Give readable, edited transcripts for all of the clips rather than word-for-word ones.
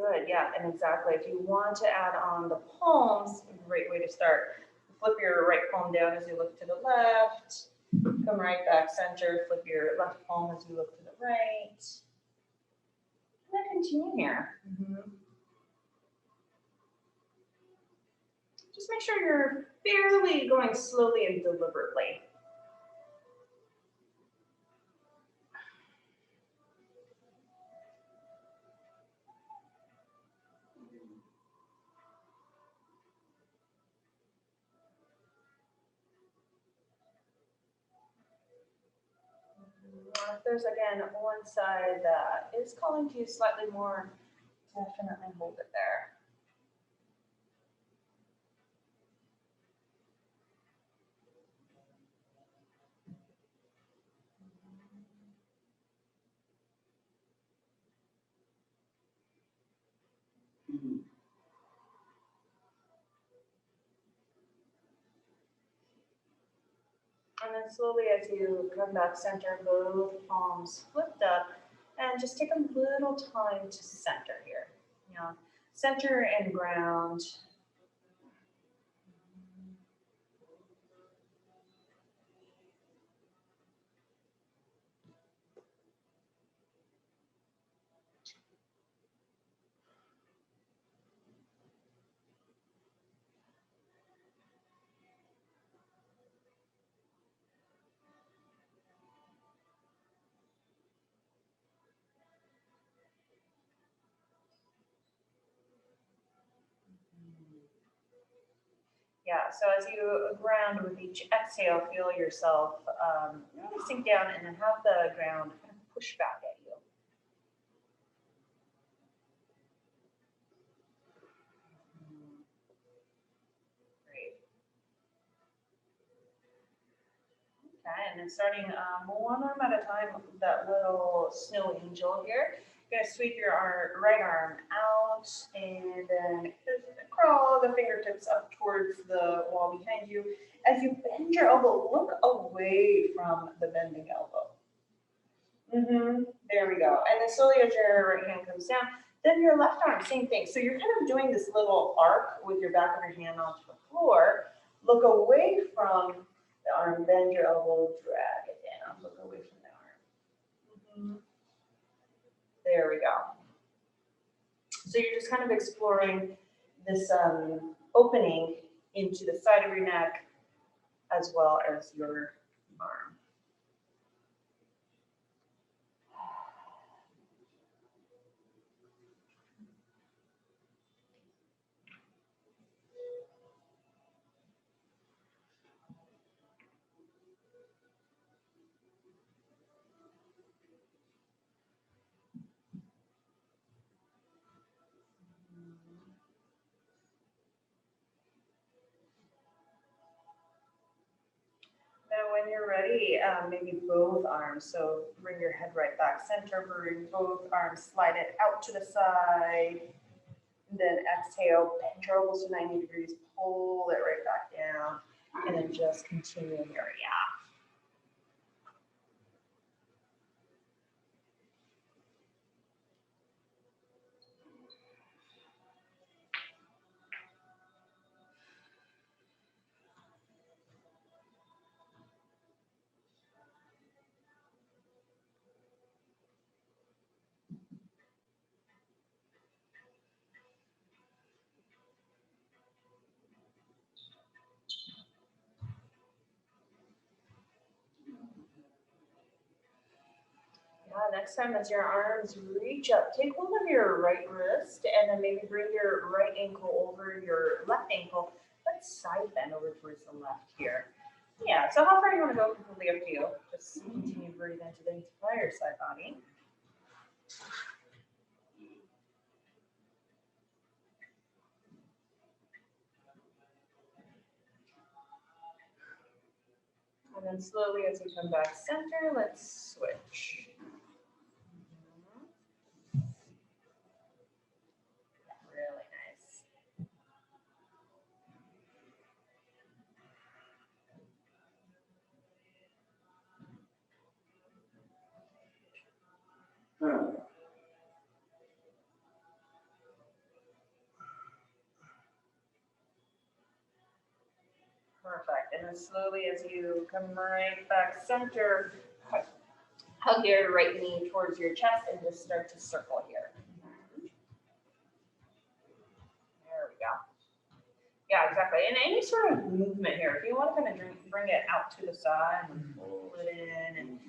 Good, yeah, and exactly. If you want to add on the palms, a great way to start. Flip your right palm down as you look to the left. Come right back center. Flip your left palm as you look to the right. And then continue here. Just make sure you're fairly going slowly and deliberately. If there's again one side that is calling to you slightly more, definitely hold it there. And then slowly as you come back center, both palms flipped up, and just take a little time to center here. Center and ground. Yeah, so as you ground with each exhale, feel yourself really sink down and then have the ground kind of push back at you. Great. Okay, and then starting one arm at a time, that little snow angel here. You're gonna sweep your right arm out and then just crawl the fingertips up towards the wall behind you. As you bend your elbow, look away from the bending elbow. There we go. And then slowly as your right hand comes down, then your left arm, same thing. So you're kind of doing this little arc with your back of your hand onto the floor. Look away from the arm, bend your elbow, drag it down. Look away from the arm. There we go. So you're just kind of exploring this opening into the side of your neck as well as your arm. Now when you're ready, maybe both arms. So bring your head right back center, bring both arms, slide it out to the side. And then exhale, bend your elbows to 90 degrees, pull it right back down, and then just continue here, Next time as your arms reach up, take hold of your right wrist and then maybe bring your right ankle over your left ankle. Let's side bend over towards the left here. Yeah, so how far you want to go, completely up to you. Just continue to breathe into the entire side body. And then slowly as we come back center, let's switch. Really nice. Perfect. And then slowly as you come right back center, hug your right knee towards your chest and just start to circle here. There we go. Yeah, exactly. And any sort of movement here, if you want to kind of bring it out to the side and pull it in. And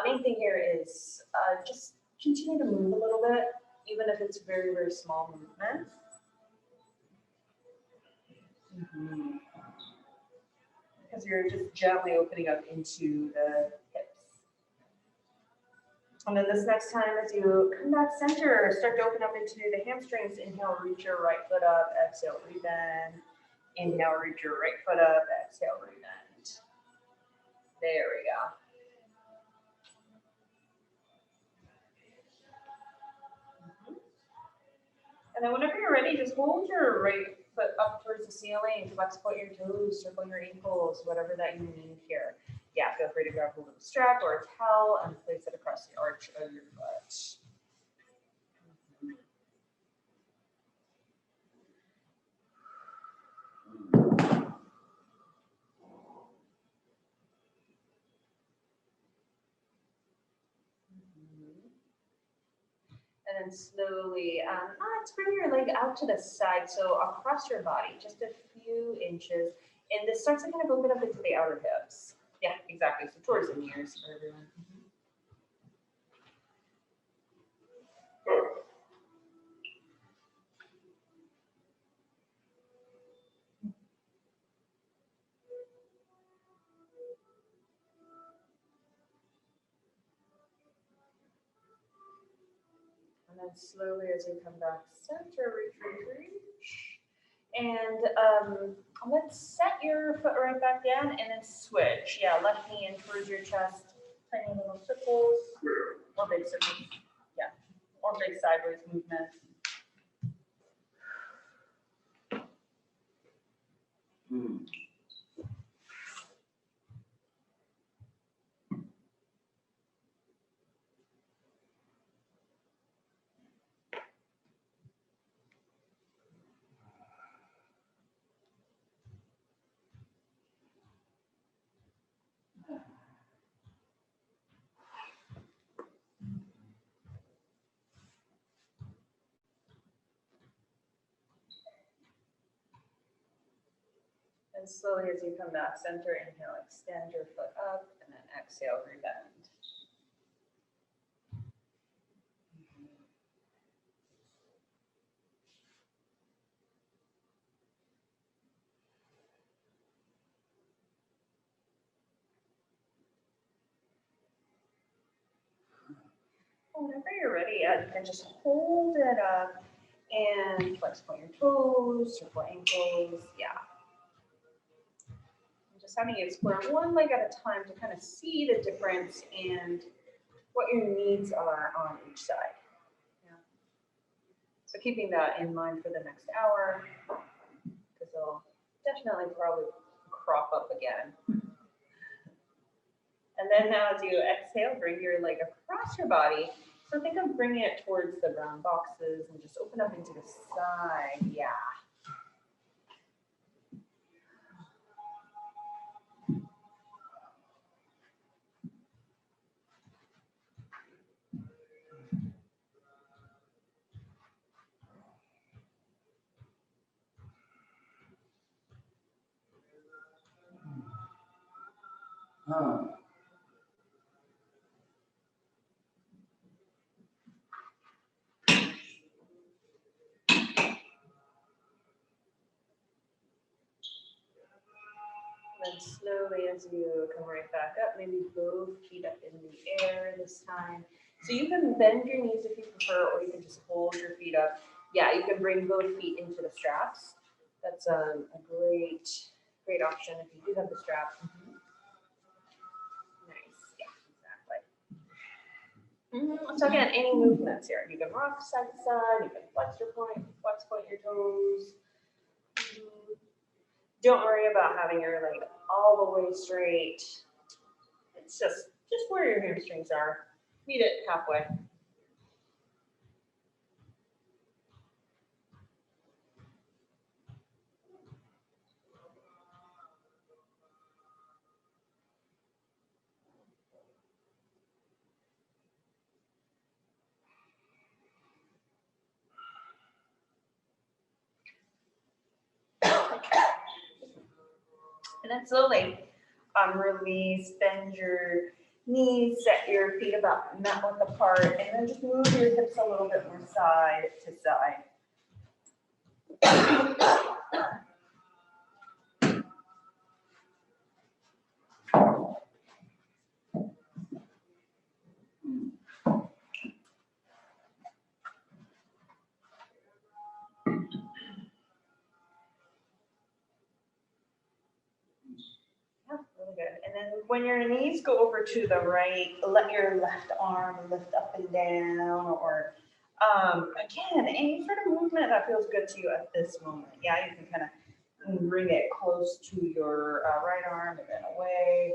main thing here is just continue to move a little bit, even if it's very, very small movements. Because you're just gently opening up into the hips. And then this next time, as you come back center, start to open up into the hamstrings. Inhale, reach your right foot up. Exhale, rebend. Inhale, reach your right foot up. Exhale, rebend. There we go. And then whenever you're ready, just hold your right foot up towards the ceiling, flex point your toes, circle your ankles, whatever that you need here. Yeah, feel free to grab a little strap or a towel and place it across the arch of your foot. And then slowly, let's bring your leg out to the side, so across your body, just a few inches. And this starts to kind of open up into the outer hips. Yeah, exactly. So towards the ears for everyone. And then slowly as you come back center, reach. And let's set your foot right back down and then switch. Yeah, left knee in towards your chest. Tiny little circles or big circles. Yeah, or big sideways movements. And slowly as you come back center, inhale, extend your foot up, and then exhale, rebend. Whenever you're ready, you can just hold it up and flex point your toes, circle ankles, yeah. And just having you explore one leg at a time to kind of see the difference and what your needs are on each side. Yeah. So keeping that in mind for the next hour, because they'll definitely probably crop up again. And then now as you exhale, bring your leg across your body. So think of bringing it towards the brown boxes and just open up into the side. Yeah. Then slowly as you come right back up, maybe both feet up in the air this time. So you can bend your knees if you prefer, or you can just hold your feet up. Yeah, you can bring both feet into the straps. That's a great option if you do have the strap. Nice, yeah, exactly. So again, any movements here. You can rock side to side, you can flex point your toes. Don't worry about having your leg all the way straight. It's just where your hamstrings are. Meet it halfway. And then slowly release, bend your knees, set your feet about mat width apart, and then just move your hips a little bit more side to side. Really good. And then when your knees go over to the right, let your left arm lift up and down, or again, any sort of movement that feels good to you at this moment. Yeah, you can kind of bring it close to your right arm and then away.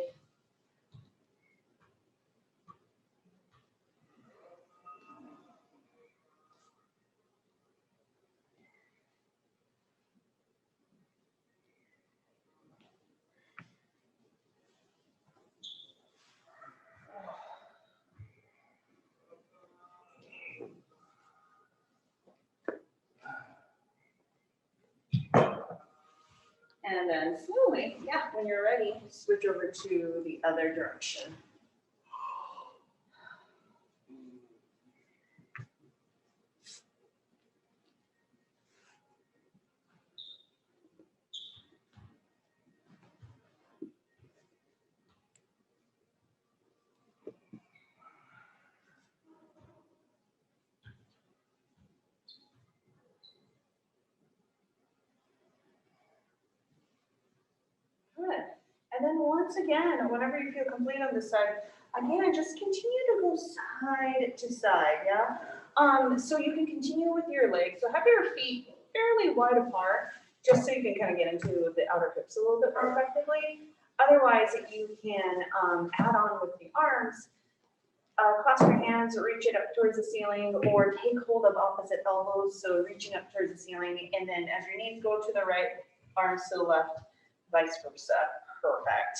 And then slowly, yeah, when you're ready, switch over to the other direction. Good. And then once again, whenever you feel complete on this side, again, just continue to go side to side, yeah? So you can continue with your legs. So have your feet fairly wide apart, just so you can kind of get into the outer hips a little bit more effectively. Otherwise, you can add on with the arms, clasp your hands, reach it up towards the ceiling, or take hold of opposite elbows, so reaching up towards the ceiling, and then as your knees go to the right, arms to the left, vice versa. Perfect.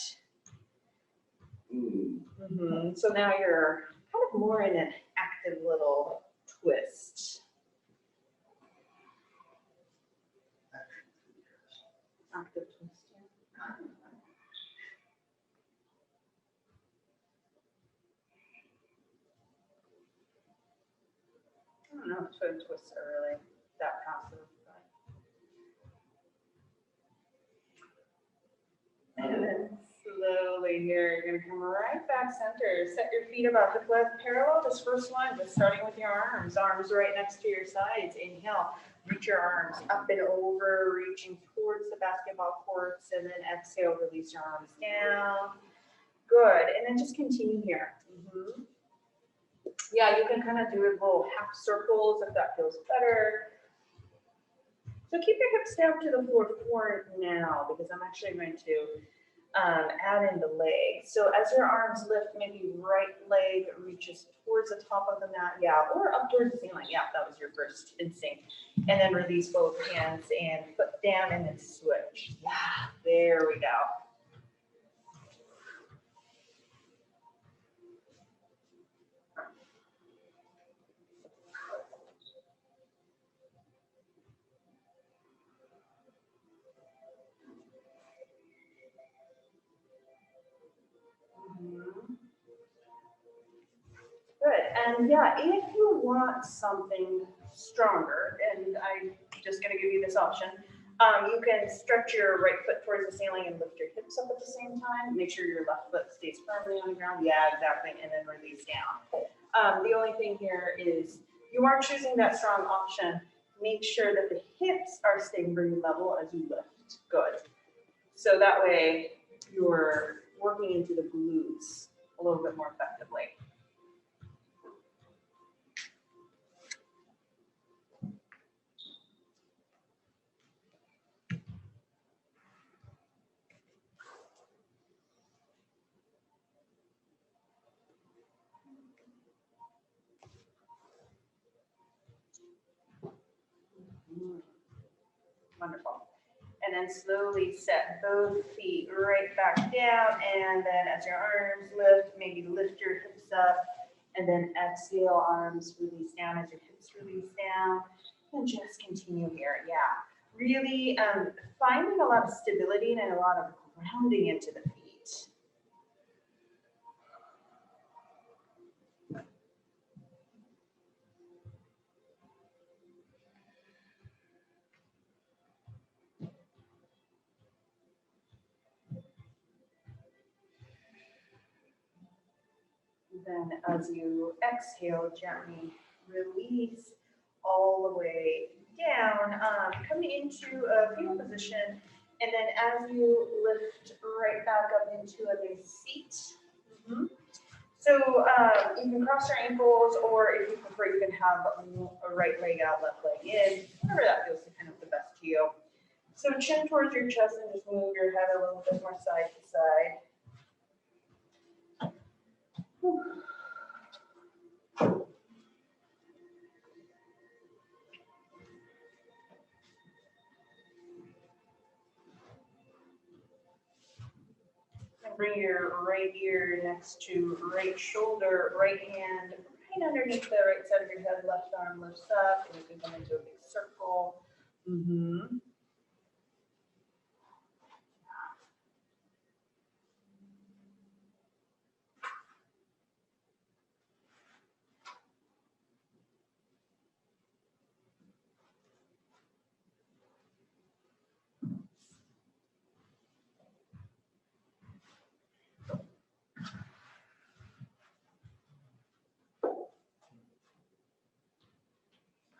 So now you're kind of more in an active little twist. Active twist, yeah. I don't know if twin twists are really that passive. And then slowly here, you're gonna come right back center. Set your feet about hip width parallel. This first one, just starting with your arms. Arms right next to your sides. Inhale, reach your arms up and over, reaching towards the basketball courts. And then exhale, release your arms down. Good, and then just continue here. Yeah, you can kind of do little half circles if that feels better. So keep your hips down to the floor for now, because I'm actually going to add in the leg. So as your arms lift, maybe right leg reaches towards the top of the mat, yeah, or up towards the ceiling. Yeah, that was your first instinct. And then release both hands and foot down and then switch. Yeah, there we go. Good, and yeah, if you want something stronger, and I'm just gonna give you this option, you can stretch your right foot towards the ceiling and lift your hips up at the same time. Make sure your left foot stays firmly on the ground. Yeah, exactly, and then release down. The only thing here is you are choosing that strong option. Make sure that the hips are staying very level as you lift. Good. So that way you're working into the glutes a little bit more effectively. Wonderful. And then slowly set both feet right back down. And then as your arms lift, maybe lift your hips up. And then exhale, arms release down as your hips release down. And just continue here. Yeah. Really finding a lot of stability and a lot of grounding into the feet. Then as you exhale, gently release all the way down, come into a fetal position, and then as you lift right back up into a nice seat. So you can cross your ankles, or if you prefer, you can have a right leg out, left leg in, whatever that feels kind of the best to you. So chin towards your chest and just move your head a little bit more side to side. And bring your right ear next to right shoulder, right hand right underneath the right side of your head, left arm lifts up, and you can come into a big circle.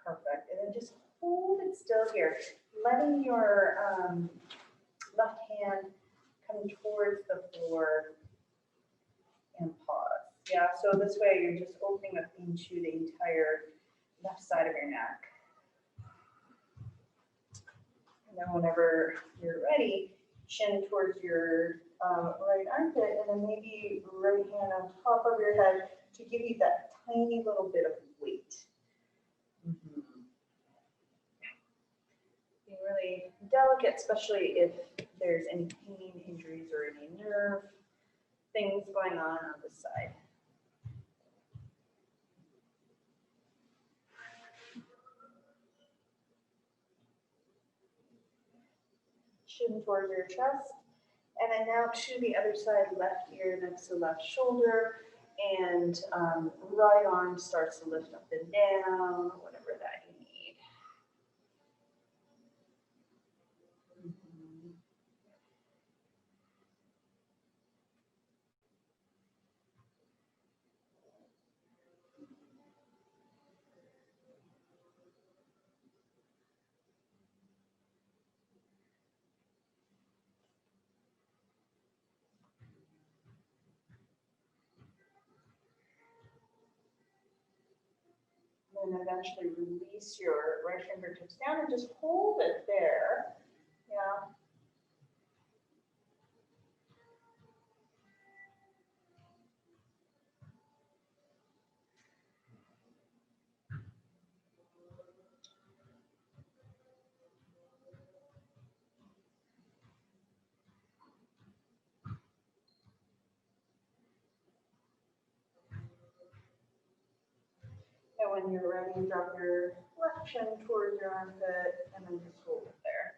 Perfect. And then just hold it still here, letting your left hand come towards the floor and pause. Yeah, so this way you're just opening up into the entire left side of your neck. And then whenever you're ready, chin towards your right armpit, and then maybe right hand on top of your head to give you that tiny little bit of weight. Being really delicate, especially if there's any pain, injuries, or any nerve things going on this side. Chin towards your chest, and then now to the other side, left ear next to left shoulder, and right arm starts to lift up and down, whatever that you need. And eventually release your right fingertips down and just hold it there. Yeah. And when you're ready, drop your left chin towards your armpit and then just hold it there.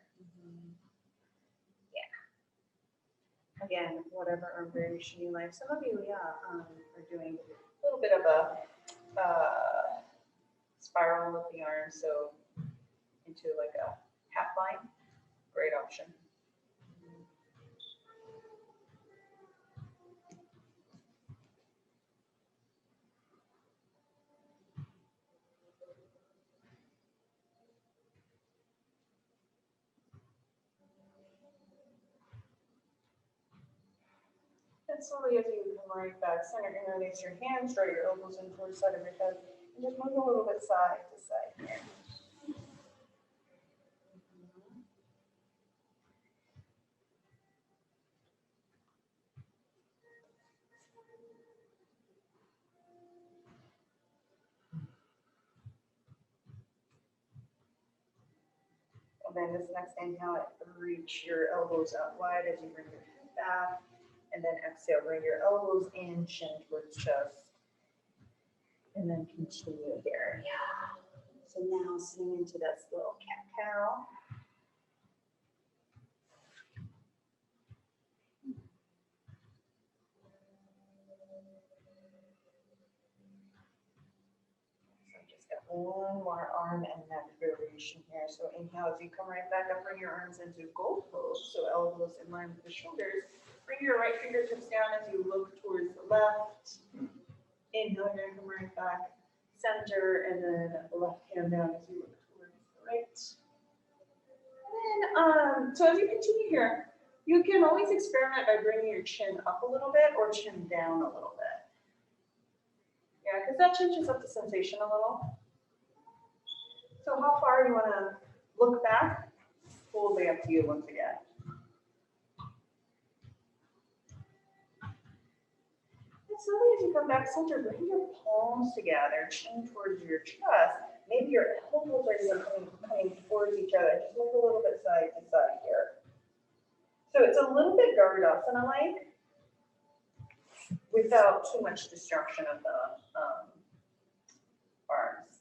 Yeah. Again, whatever arm variation you like. Some of you, are doing a little bit of a spiral with the arm, so into like a half line. Great option. And slowly as you come right back, center, interlace your hands, draw your elbows in towards the side of your head, and just move a little bit side to side here. And then this next inhale, reach your elbows out wide as you bring your head back. And then exhale, bring your elbows in, chin towards chest. And then continue here. Yeah. So now sitting into this little cat-cow. one more arm and neck variation here. So inhale as you come right back up, bring your arms into gold pose. So elbows in line with the shoulders. Bring your right fingertips down as you look towards the left. Inhale, you're gonna come right back, center, and then left hand down as you look towards the right. And then, so as you continue here, you can always experiment by bringing your chin up a little bit or chin down a little bit. Yeah, because that changes up the sensation a little. So how far do you want to look back? Totally up to you once again. And slowly as you come back center, bring your palms together, chin towards your chest. Maybe your elbows are even coming towards each other. Just move a little bit side to side here. So it's a little bit Gardasana like, without too much destruction of the arms.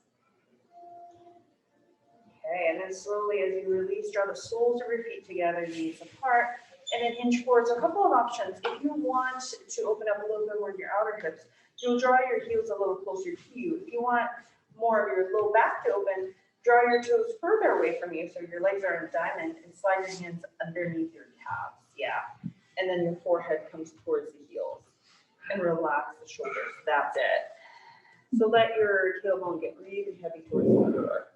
Okay, and then slowly as you release, draw the soles of your feet together, knees apart, and then hinge forward. So a couple of options. If you want to open up a little bit more of your outer hips, you'll draw your heels a little closer to you. If you want more of your low back to open, draw your toes further away from you so your legs are in diamond and slide your hands underneath your calves. Yeah. And then your forehead comes towards the heels. And relax the shoulders. That's it. So let your tailbone get really heavy towards the floor.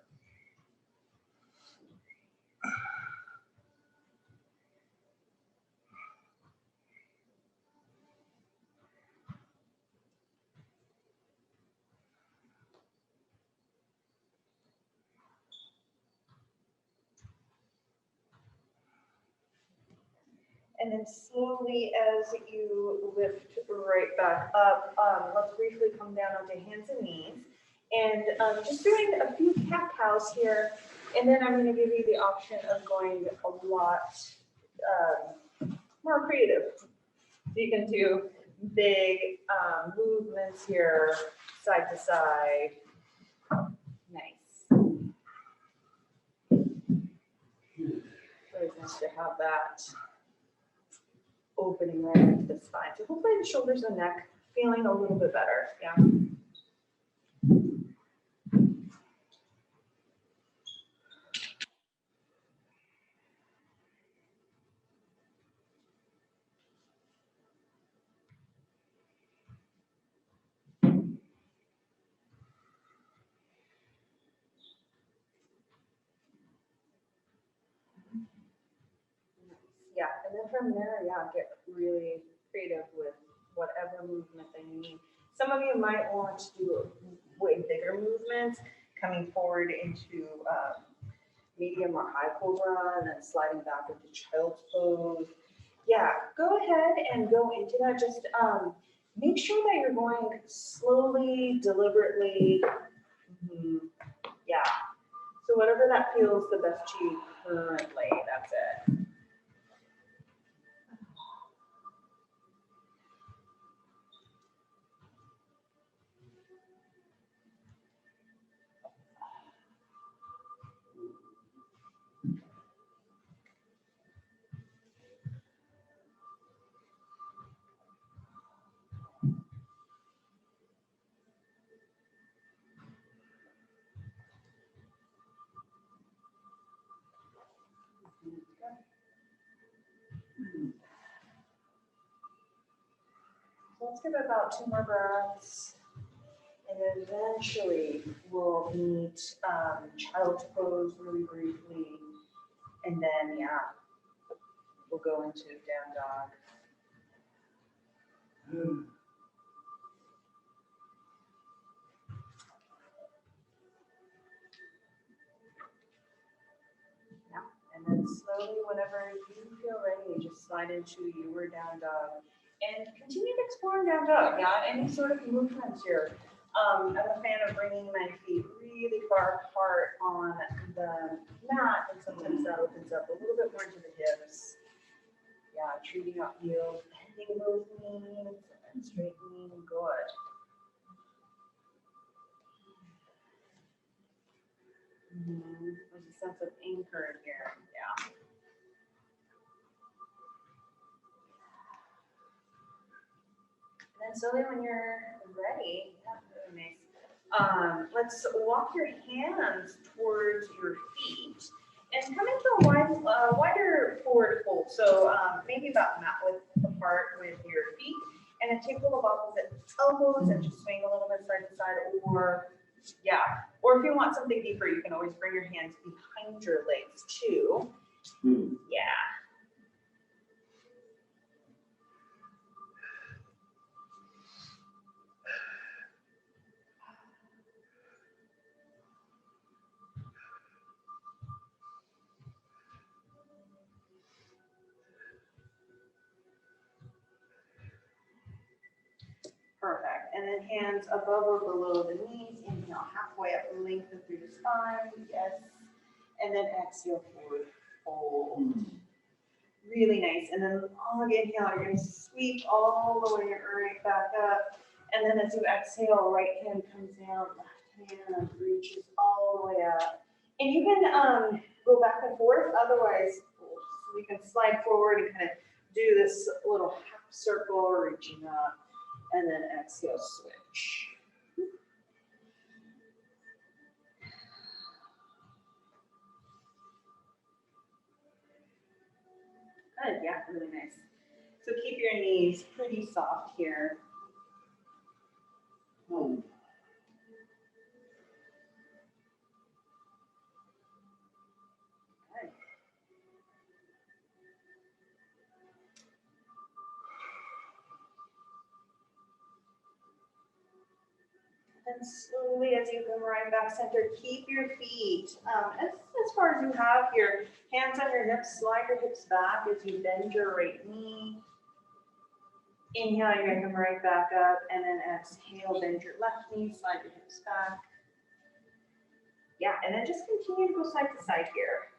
And then slowly as you lift right back up, let's briefly come down onto hands and knees. And just doing a few cat-cows here. And then I'm going to give you the option of going a lot more creative. So you can do big movements here, side to side. Nice. Very nice to have that opening right into the spine. So hopefully the shoulders and neck feeling a little bit better. Yeah. Yeah, and then from there, yeah, get really creative with whatever movement that you need. Some of you might want to do way bigger movements, coming forward into medium or high cobra, and then sliding back into child's pose. Yeah, go ahead and go into that. Just make sure that you're going slowly, deliberately. Yeah. So whatever that feels the best to you currently, that's it. So let's give it about 2 more breaths. And eventually we'll meet child's pose really briefly. And then, yeah, we'll go into down dog. Yeah. And then slowly, whenever you feel ready, just slide into your down dog. And continue to explore down dog. Yeah, any sort of movements here. I'm a fan of bringing my feet really far apart on the mat, and sometimes that opens up a little bit more to the hips. Yeah, treating out heels, bending those knees, and straightening, good. There's a sense of anchor here, yeah. And then slowly when you're ready, yeah, really nice. Let's walk your hands towards your feet and come into a wider forward fold. So maybe about mat width apart with your feet, and then take hold of opposite elbows and just swing a little bit side to side. Or or if you want something deeper, you can always bring your hands behind your legs too. Yeah. Perfect. And then hands above or below the knees. Inhale, halfway up, lengthen through the spine. Yes. And then exhale, forward fold. Really nice. And then on the inhale, you're going to sweep all the way right back up. And then as you exhale, right hand comes down, left hand reaches all the way up. And you can go back and forth. Otherwise, you can slide forward and kind of do this little half circle, reaching up. And then exhale, switch. Good, yeah, really nice. So keep your knees pretty soft here. Good. And slowly, as you come right back center, keep your feet as far as you have here. Hands on your hips, slide your hips back as you bend your right knee. Inhale, you're going to come right back up, and then exhale, bend your left knee, slide your hips back. Yeah, and then just continue to go side to side here.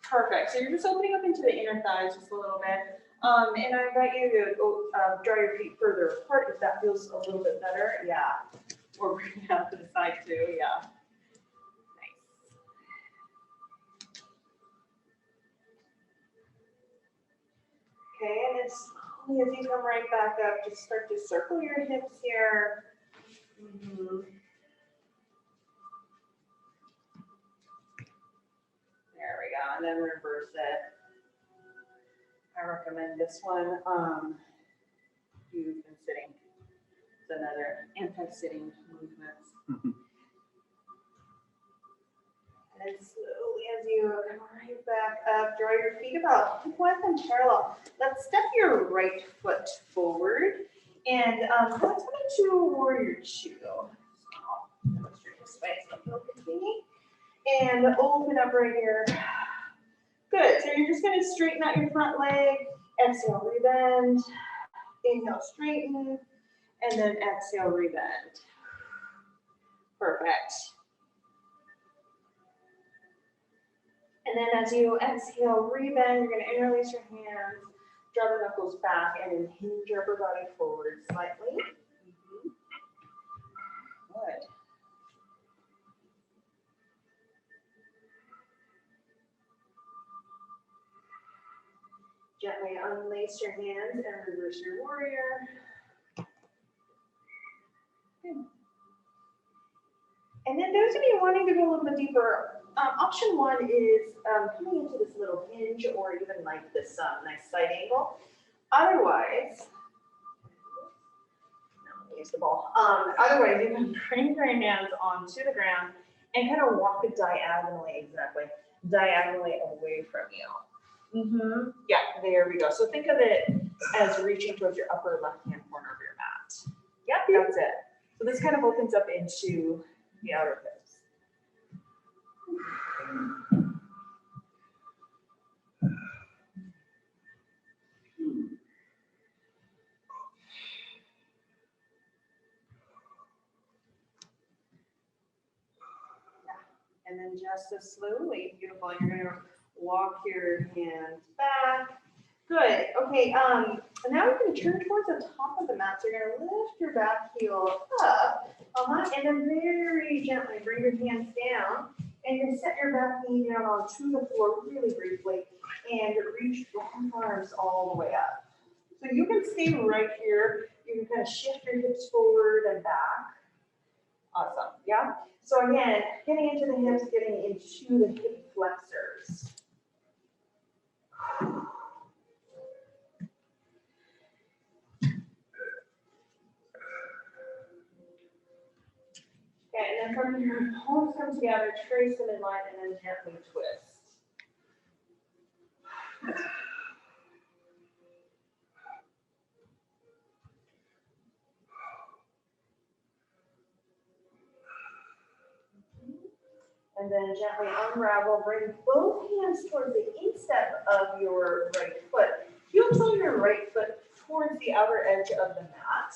Perfect. So you're just opening up into the inner thighs just a little bit. And I invite you to go draw your feet further apart if that feels a little bit better. Yeah. Or bring it out to the side too. Yeah. Nice. Okay, and then slowly as you come right back up, just start to circle your hips here. There we go, and then reverse it. I recommend this one. You've been sitting. It's another anti-sitting movement. And slowly as you come right back up, draw your feet about hip width and parallel. Let's step your right foot forward and let's come into warrior two. So demonstrate this way so you can see me. And open up right here. Good. So you're just going to straighten out your front leg. Exhale, rebend. Inhale, straighten. And then exhale, rebend. Perfect. And then as you exhale, rebend, you're going to interlace your hands, draw the knuckles back, and then hinge your upper body forward slightly. Good. Gently unlace your hands and reverse your warrior. Good. And then those of you wanting to go a little bit deeper, option one is coming into this little hinge or even like this nice side angle. Otherwise, use the ball. Otherwise, you can bring your hands onto the ground and kind of walk it diagonally away from you. Yeah, there we go. So think of it as reaching towards your upper left-hand corner of your mat. Yep, that's it. So this kind of opens up into the outer hips. And then just as slowly, beautiful, you're going to walk your hands back. Good. Okay, and now you're going to turn towards the top of the mat. So you're going to lift your back heel up, and then very gently bring your hands down. And you're going to set your back knee down onto the floor really briefly and reach both arms all the way up. So you can stay right here. You can kind of shift your hips forward and back. Awesome, yeah? So again, getting into the hips, getting into the hip flexors. Okay, and then from your palms come together, trace them in line, and then gently twist. And then gently unravel, bring both hands towards the instep of your right foot. You'll pull your right foot towards the outer edge of the mat.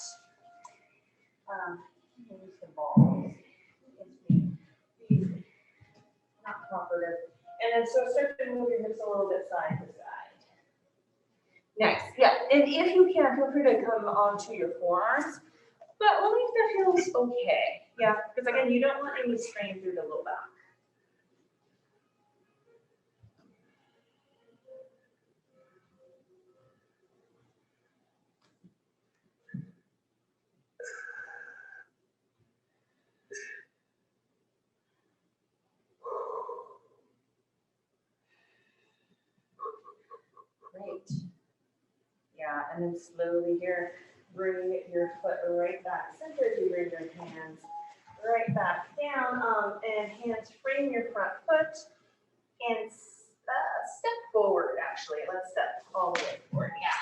Use the balls. Not cooperative. And then so start to move your hips a little bit side to side. Nice, yeah. And if you can, feel free to come onto your forearms, but only if that feels okay. Yeah, because again, you don't want any strain through the low back. Great. Yeah, and then slowly here, bring your foot right back center. You bring your hands right back down, and hands frame your front foot, and step forward, actually. Let's step all the way forward, yeah.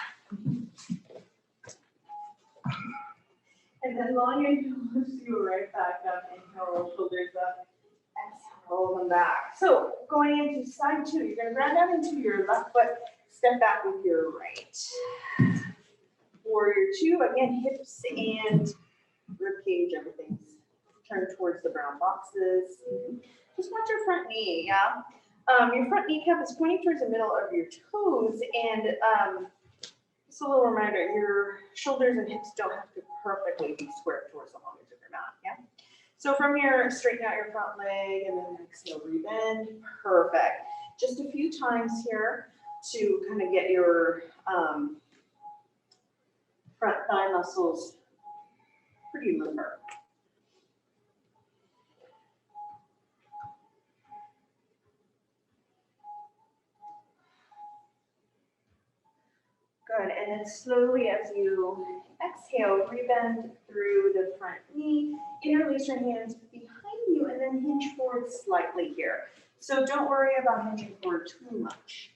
And then long inhale lifts you right back up, inhale, shoulders up, exhale, them back. So going into side two, you're gonna grab down into your left foot, step back with your right. Warrior two, again, hips and rib cage, everything's turned towards the brown boxes. Just watch your front knee, yeah? Your front kneecap is pointing towards the middle of your toes, and just a little reminder, your shoulders and hips don't have to perfectly be square towards the long edge of your mat, yeah? So from here, straighten out your front leg, and then exhale, rebend, perfect. Just a few times here to kind of get your front thigh muscles pretty limber. Good, and then slowly as you exhale, rebend through the front knee, interlace your hands behind you, and then hinge forward slightly here. So don't worry about hinging forward too much.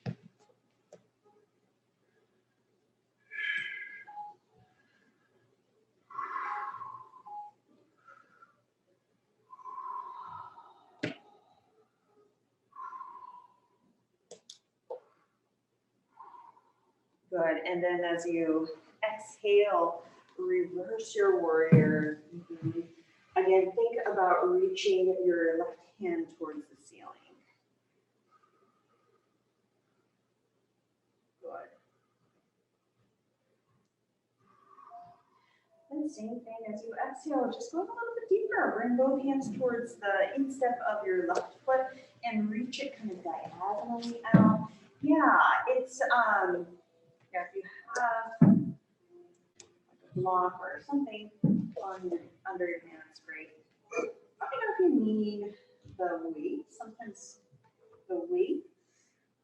Good, and then as you exhale, reverse your warrior. Again, think about reaching your left hand towards the ceiling. Good. And same thing as you exhale, just go a little bit deeper. Bring both hands towards the instep of your left foot and reach it kind of diagonally out. Yeah, it's yeah, if you have like a block or something under your hand, it's great. Let me know if you need the weight. Sometimes the weight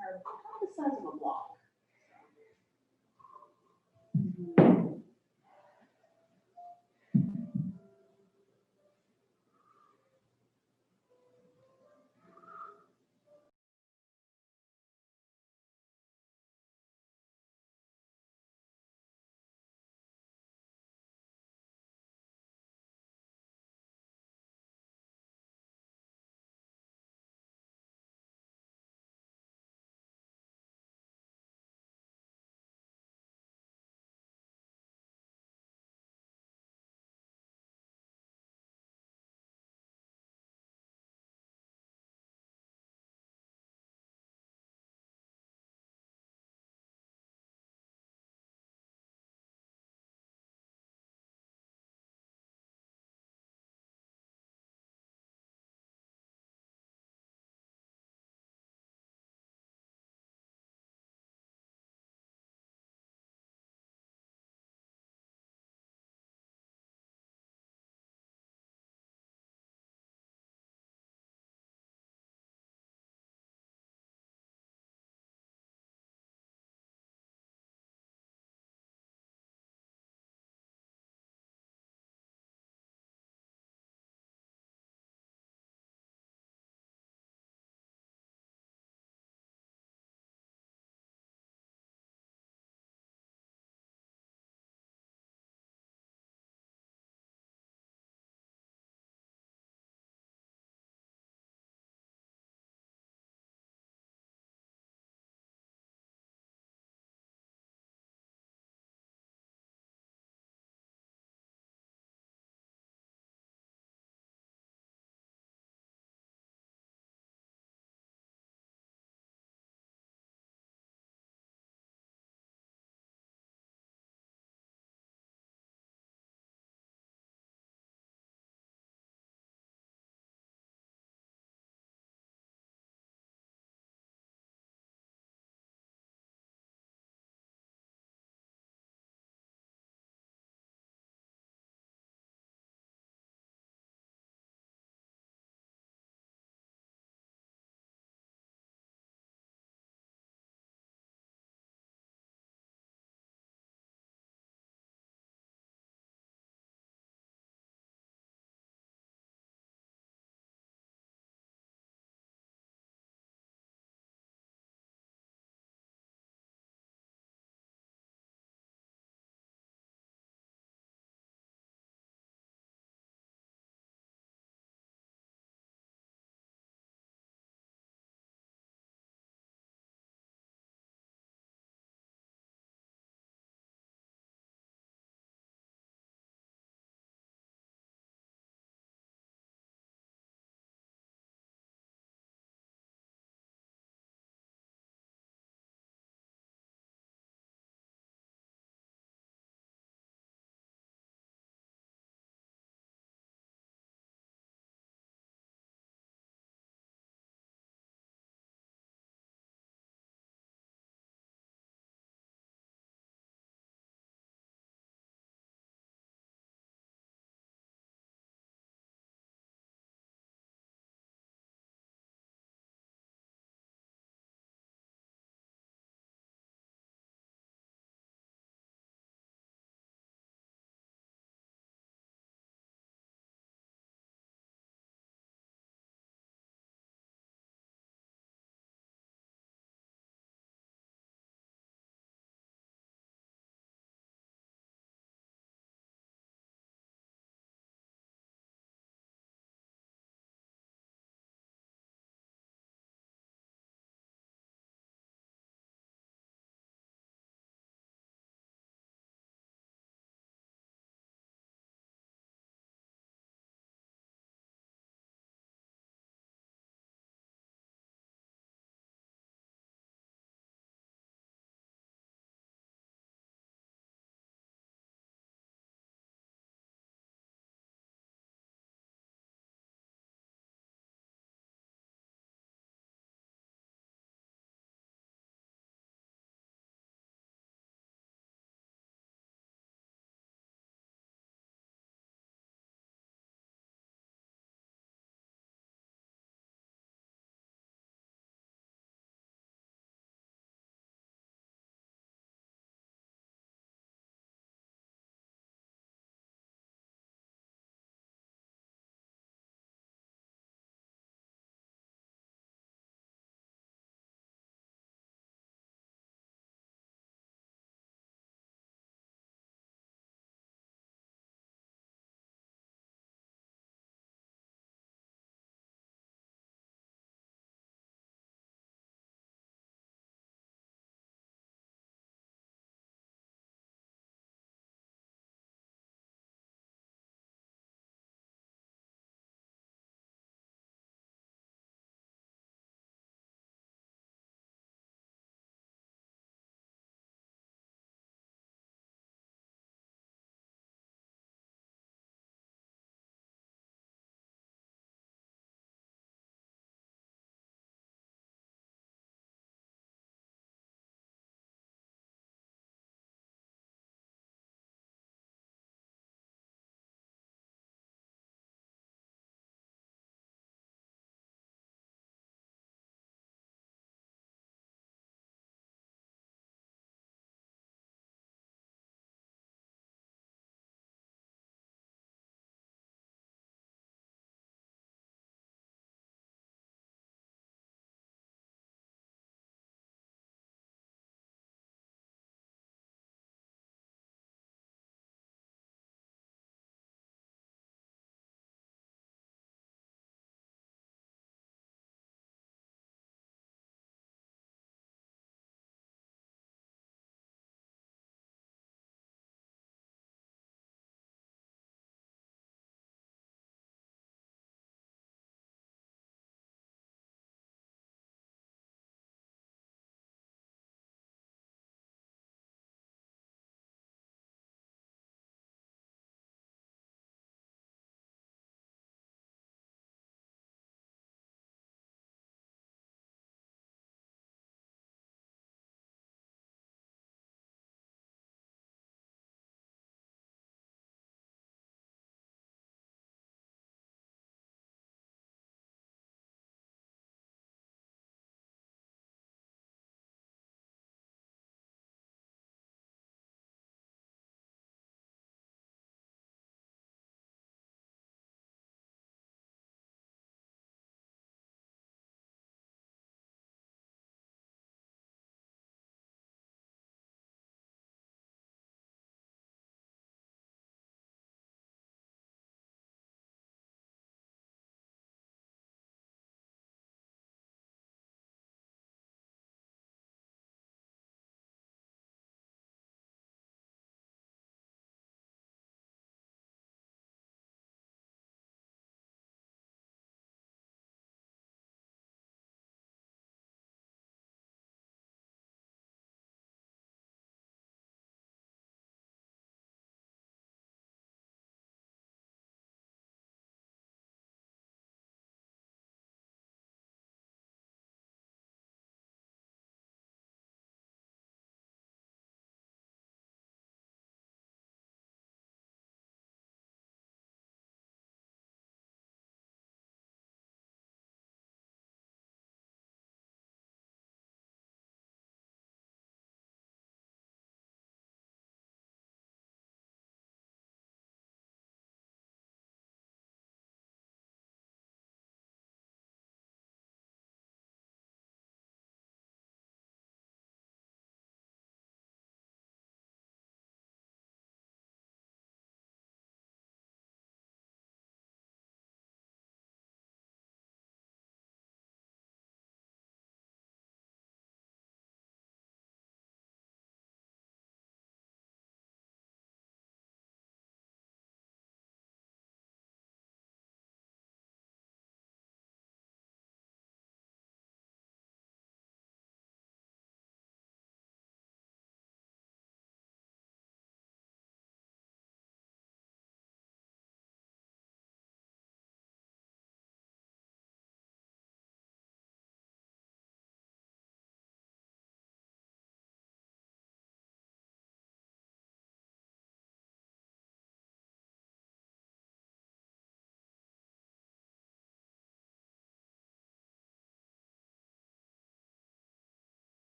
are about the size of